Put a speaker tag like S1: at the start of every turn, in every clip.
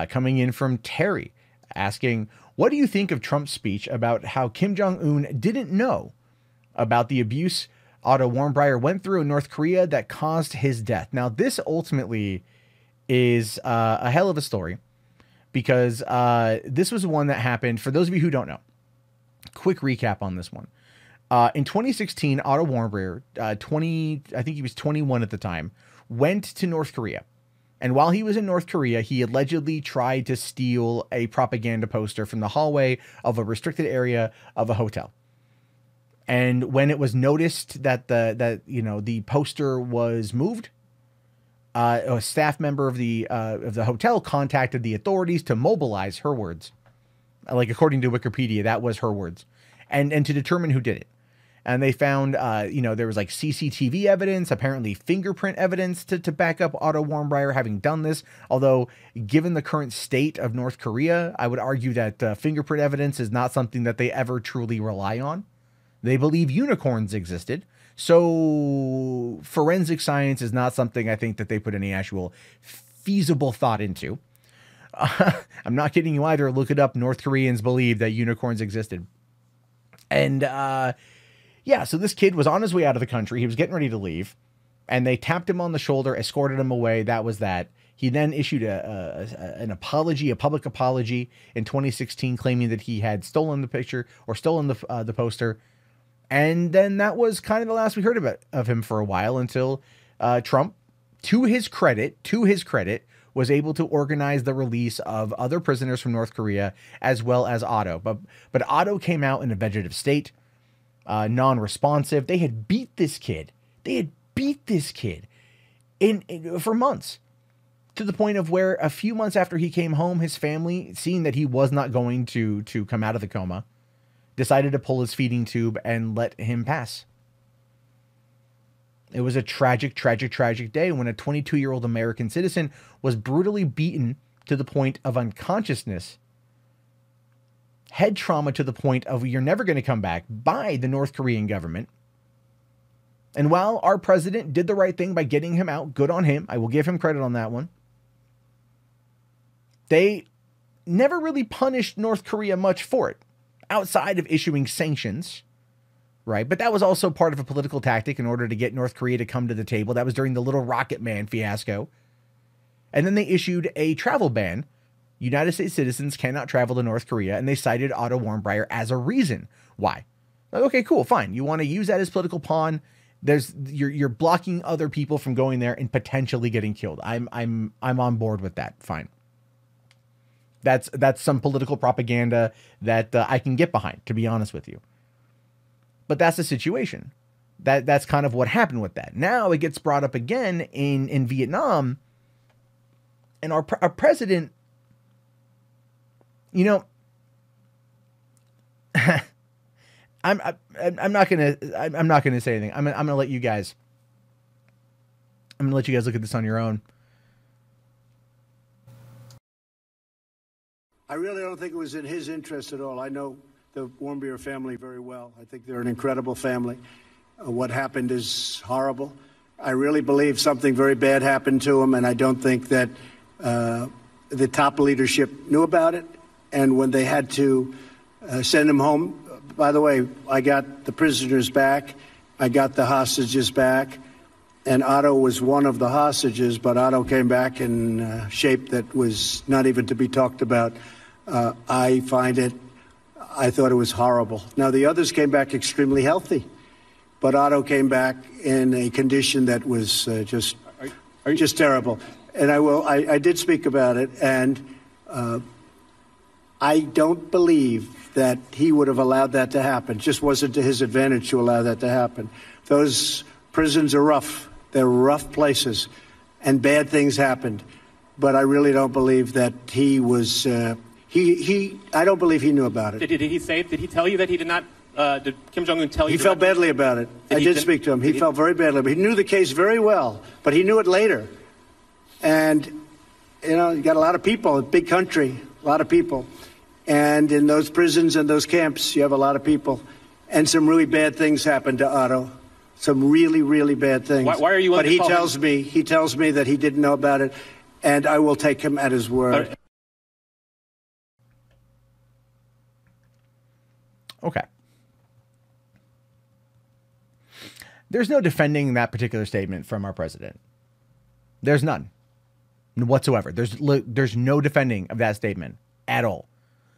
S1: coming in from Terry, asking, what do you think of Trump's speech about how Kim Jong-un didn't know about the abuse Otto Warmbier went through in North Korea that caused his death? Now, this ultimately is a hell of a story, because this was one that happened, for those of you who don't know, quick recap on this one. In 2016, Otto Warmbier, I think he was 21 at the time, went to North Korea. And while he was in North Korea, he allegedly tried to steal a propaganda poster from the hallway of a restricted area of a hotel. And when it was noticed that the poster was moved, a staff member of the hotel contacted the authorities to mobilize, her words, like according to Wikipedia, that was her words, and to determine who did it. And they found, there was like CCTV evidence, apparently fingerprint evidence to back up Otto Warmbier having done this. Although, given the current state of North Korea, I would argue that fingerprint evidence is not something that they ever truly rely on. They believe unicorns existed. So forensic science is not something I think that they put any actual feasible thought into. I'm not kidding you either. Look it up. North Koreans believe that unicorns existed. And, yeah, so this kid was on his way out of the country. He was getting ready to leave, and they tapped him on the shoulder, escorted him away. That was that. He then issued an apology, a public apology in 2016, claiming that he had stolen the picture or stolen the poster. And then that was kind of the last we heard of him for a while, until Trump, to his credit, was able to organize the release of other prisoners from North Korea, as well as Otto. But Otto came out in a vegetative state. Non-responsive. They had beat this kid. For months, to the point of where a few months after he came home, his family, seeing that he was not going to come out of the coma, decided to pull his feeding tube and let him pass. It was a tragic, tragic, tragic day when a 22-year-old American citizen was brutally beaten to the point of unconsciousness, head trauma to the point of you're never going to come back, by the North Korean government. And while our president did the right thing by getting him out, good on him, I will give him credit on that one, they never really punished North Korea much for it, outside of issuing sanctions, right? But that was also part of a political tactic in order to get North Korea to come to the table. That was during the Little Rocket Man fiasco. And then they issued a travel ban. United States citizens cannot travel to North Korea, and they cited Otto Warmbier as a reason why. Okay, cool, fine. You want to use that as political pawn? You're blocking other people from going there and potentially getting killed. I'm on board with that. Fine. That's some political propaganda that I can get behind, to be honest with you. But that's the situation. That's kind of what happened with that. Now it gets brought up again in Vietnam, and our president, I'm not gonna say anything. I'm gonna let you guys. I'm gonna let you guys look at this on your own.
S2: I really don't think it was in his interest at all. I know the Warmbier family very well. I think they're an incredible family. What happened is horrible. I really believe something very bad happened to him, and I don't think that the top leadership knew about it. And when they had to send him home, by the way, I got the prisoners back. I got the hostages back. And Otto was one of the hostages, but Otto came back in shape that was not even to be talked about. I thought it was horrible. Now, the others came back extremely healthy, but Otto came back in a condition that was just terrible. And I did speak about it, and I don't believe that he would have allowed that to happen. It just wasn't to his advantage to allow that to happen. Those prisons are rough. They're rough places, and bad things happened. But I really don't believe that he was. I don't believe he knew about it.
S3: Did he say? Did he tell you that he did not? Did Kim Jong-un tell you?
S2: He felt badly about it. I did speak to him. He felt very badly. But he knew the case very well, but he knew it later. And you got a lot of people, a big country, a lot of people, and in those prisons and those camps, you have a lot of people, and some really bad things happened to Otto. Some really, really bad things.
S3: Why are you?
S2: But he tells me that he didn't know about it, and I will take him at his word.
S1: Okay. There's no defending that particular statement from our president. There's none whatsoever. There's no defending of that statement at all.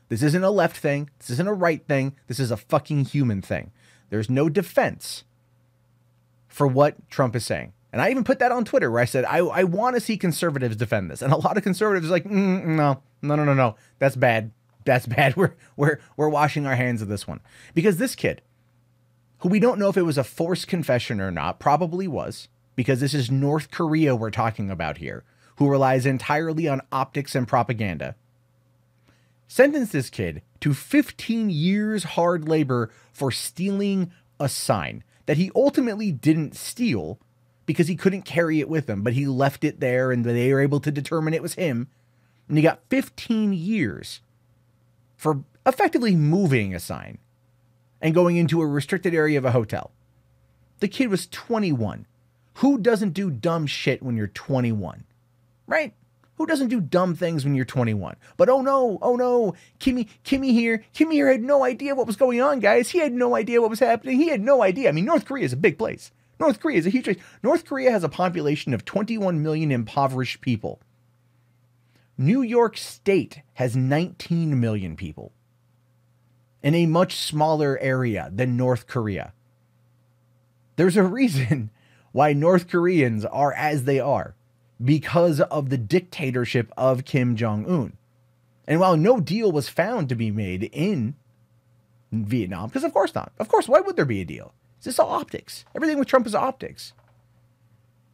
S1: This isn't a left thing. This isn't a right thing. This is a fucking human thing. There's no defense for what Trump is saying. And I even put that on Twitter where I said, I want to see conservatives defend this. And a lot of conservatives are like, no. That's bad. That's bad. We're washing our hands of this one. Because this kid, who we don't know if it was a forced confession or not, probably was, because this is North Korea we're talking about here, who relies entirely on optics and propaganda, sentenced this kid to 15 years hard labor for stealing a sign that he ultimately didn't steal because he couldn't carry it with him, but he left it there and they were able to determine it was him. And he got 15 years for effectively moving a sign and going into a restricted area of a hotel. The kid was 21. Who doesn't do dumb shit when you're 21? Right? Who doesn't do dumb things when you're 21? But oh no, Kimmy here had no idea what was going on, guys. He had no idea what was happening. He had no idea. I mean, North Korea is a big place. North Korea is a huge place. North Korea has a population of 21 million impoverished people. New York State has 19 million people in a much smaller area than North Korea. There's a reason why North Koreans are as they are, because of the dictatorship of Kim Jong-un. And while no deal was found to be made in Vietnam, because of course not. Of course, why would there be a deal? It's just all optics. Everything with Trump is optics.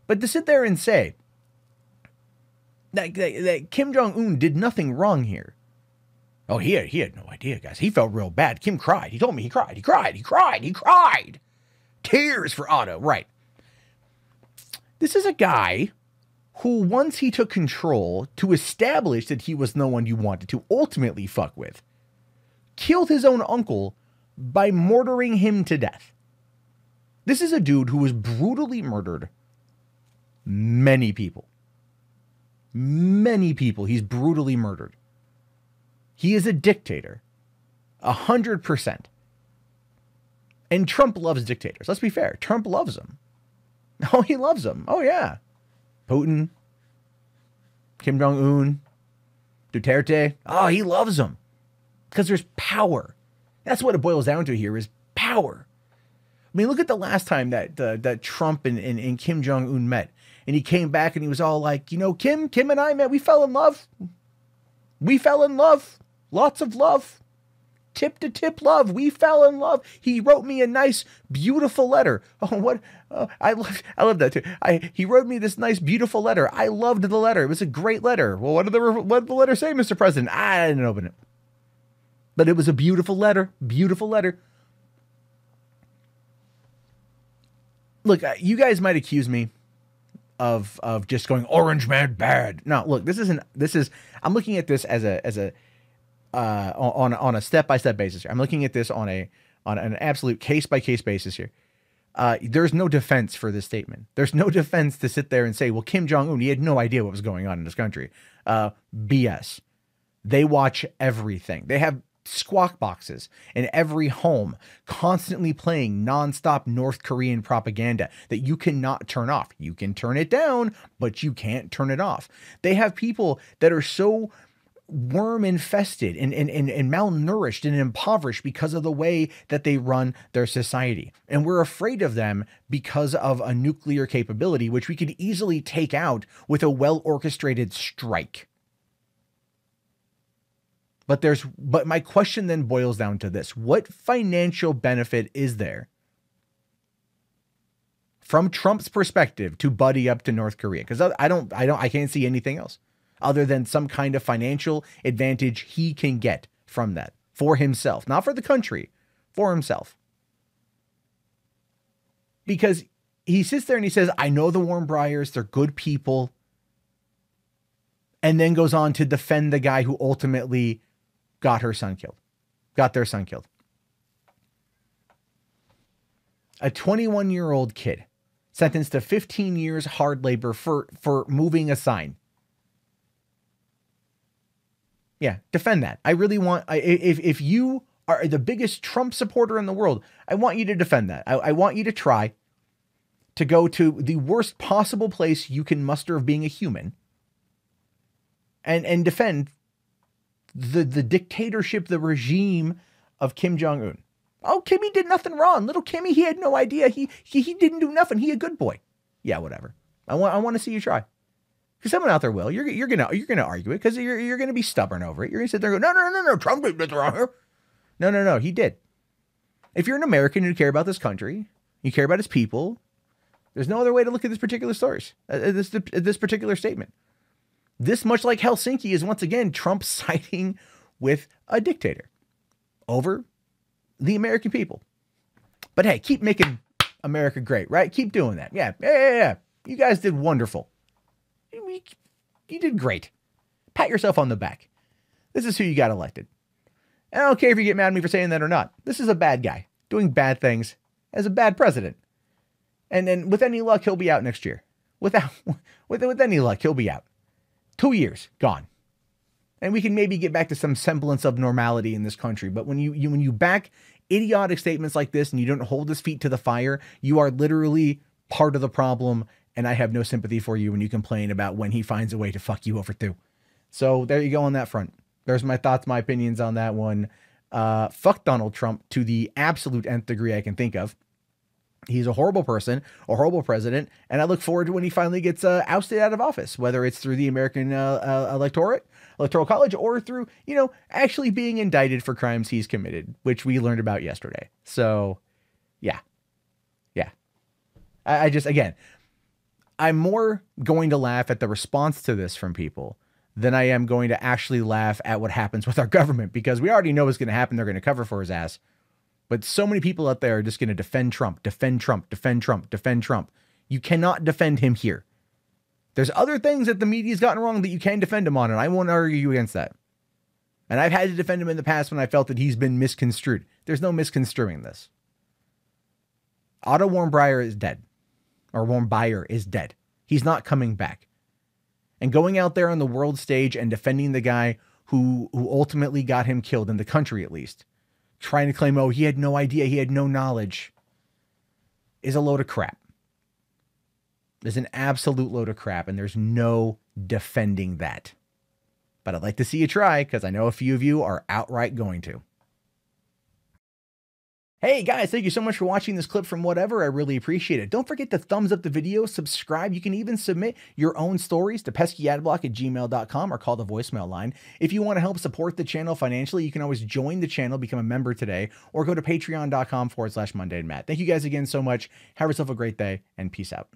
S1: But to sit there and say that Kim Jong-un did nothing wrong here. Oh, he had no idea, guys. He felt real bad. Kim cried. He told me he cried. Tears for Otto. Right. This is a guy who, once he took control to establish that he was no one you wanted to ultimately fuck with, killed his own uncle by murdering him to death. This is a dude who was brutally murdered many people. Many people he's brutally murdered. He is a dictator. 100%. And Trump loves dictators. Let's be fair. Trump loves them. Oh, he loves them. Oh, yeah. Putin, Kim Jong-un, Duterte. Oh, he loves them. Because there's power. That's what it boils down to here is power. I mean, look at the last time that Trump and Kim Jong-un met. And he came back and he was all like, you know, Kim and I met. We fell in love. We fell in love. Lots of love. Tip to tip love. We fell in love. He wrote me a nice, beautiful letter. Oh, what? I love that too. He wrote me this nice, beautiful letter. I loved the letter. It was a great letter. Well, what did the letter say, Mr. President? I didn't open it. But it was a beautiful letter. Beautiful letter. Look, you guys might accuse me of just going orange man bad. No, look, I'm looking at this as a on a step-by-step basis here. I'm looking at this on an absolute case-by-case basis here. There's no defense for this statement. There's no defense to sit there and say, well, Kim Jong-un, he had no idea what was going on in this country. BS. They watch everything. They have squawk boxes in every home, constantly playing nonstop North Korean propaganda that you cannot turn off. You can turn it down, but you can't turn it off. They have people that are so worm infested and malnourished and impoverished because of the way that they run their society. And we're afraid of them because of a nuclear capability, which we could easily take out with a well-orchestrated strike. But my question then boils down to this. What financial benefit is there from Trump's perspective to buddy up to North Korea? Because I can't see anything else other than some kind of financial advantage he can get from that for himself, not for the country, for himself. Because he sits there and he says, I know the Warmbiers, they're good people. And then goes on to defend the guy who ultimately got their son killed. A 21-year-old kid sentenced to 15 years hard labor for moving a sign. Yeah, defend that. I really want, if you are the biggest Trump supporter in the world, I want you to defend that. I want you to try to go to the worst possible place you can muster of being a human and defend the dictatorship, the regime of Kim Jong-un. Oh, Kimmy did nothing wrong. Little Kimmy, he had no idea. He didn't do nothing. He a good boy. Yeah, whatever. I want to see you try. Because someone out there will. You're gonna argue it because you're gonna be stubborn over it. You're gonna sit there and go, no, Trump did nothing wrong here. No, he did. If you're an American and you care about this country, you care about his people, there's no other way to look at this particular stories, this particular statement. This, much like Helsinki, is once again Trump siding with a dictator over the American people. But hey, keep making America great, right? Keep doing that. Yeah. You guys did wonderful. You did great. Pat yourself on the back. This is who you got elected. And I don't care if you get mad at me for saying that or not. This is a bad guy doing bad things as a bad president. And then with any luck, he'll be out next year. With any luck, he'll be out. 2 years gone. And we can maybe get back to some semblance of normality in this country. But when you back idiotic statements like this and you don't hold his feet to the fire, you are literally part of the problem. And I have no sympathy for you when you complain about when he finds a way to fuck you over too. So there you go on that front. There's my thoughts, my opinions on that one. Fuck Donald Trump to the absolute nth degree I can think of. He's a horrible person, a horrible president, and I look forward to when he finally gets ousted out of office, whether it's through the American Electoral College or through, actually being indicted for crimes he's committed, which we learned about yesterday. So, yeah. I just, again, I'm more going to laugh at the response to this from people than I am going to actually laugh at what happens with our government, because we already know what's going to happen. They're going to cover for his ass. But so many people out there are just going to defend Trump. You cannot defend him here. There's other things that the media's gotten wrong that you can defend him on, and I won't argue you against that. And I've had to defend him in the past when I felt that he's been misconstrued. There's no misconstruing this. Otto Warmbier is dead. Or Warmbier is dead. He's not coming back. And going out there on the world stage and defending the guy who ultimately got him killed, in the country at least, trying to claim, oh, he had no idea, he had no knowledge, is a load of crap. Is an absolute load of crap, and there's no defending that. But I'd like to see you try, because I know a few of you are outright going to. Hey guys, thank you so much for watching this clip from whatever. I really appreciate it. Don't forget to thumbs up the video, subscribe. You can even submit your own stories to peskyadblock@gmail.com or call the voicemail line. If you want to help support the channel financially, you can always join the channel, become a member today, or go to patreon.com/MundaneMatt. Thank you guys again so much. Have yourself a great day, and peace out.